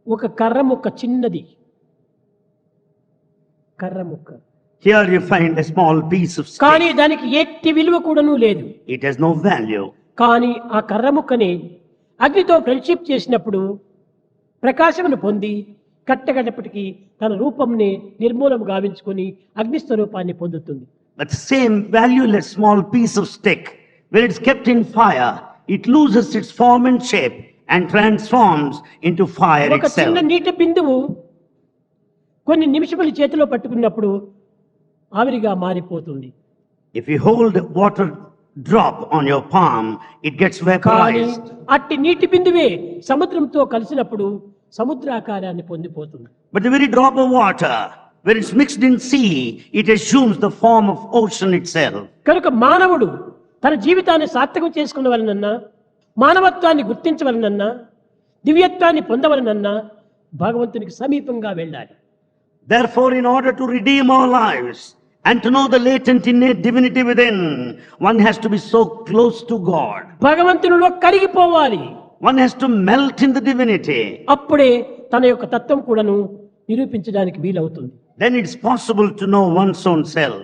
ఒక కర్ర ముక్క చిన్నది, కర్ర ముక్క. Here you find a small piece of కానీ stick. దానికి ఎట్టి విలువ కూడాను లేదు. It has no value. కానీ ఆ కర్ర ముక్కని అగ్నితో ఫ్రెండ్షిప్ చేసినప్పుడు ప్రకాశమును పొంది కట్టగడపటికి తన రూపంని నిర్మూలం గావించుకొని అగ్నిస్వరూపాన్ని పొందుతుంది. But the same valueless small piece of stick, when it's kept in fire, it loses its form and shape and transforms into fire ఒక చిన్న itself. నీటి బిందువు కొన్ని నిమిషముల చేతిలో పట్టుకున్నప్పుడు ఆవిరిగా మారిపోతుంది. If you hold a water drop on your palm, it gets కానీ vaporized. అట్టి నీటి బిందువే సముద్రంతో కలిసినప్పుడు సముద్రాకారాన్ని పొందిపోతుంది. But the very drop of water, when it's mixed in sea, it assumes the form of ocean itself. కనుక మానవుడు తన జీవితాన్ని సార్థకం చేసుకున్నవలనన్నా, మానవత్వాన్ని గుర్తించవలనన్నా, దివ్యత్వాన్ని పొందవలనన్నా భగవంతునికి సమీపంగా వెళ్ళాలి. Therefore, in order to redeem our lives and to know the latent innate divinity within, one has to be so close to God. భగవంతునిలో కరిగిపోవాలి. One has to melt in the divinity. అప్పుడే తన యొక్క తత్వం కూడాను నిరూపించడానికి వీలవుతుంది. Then it's possible to know one's own self.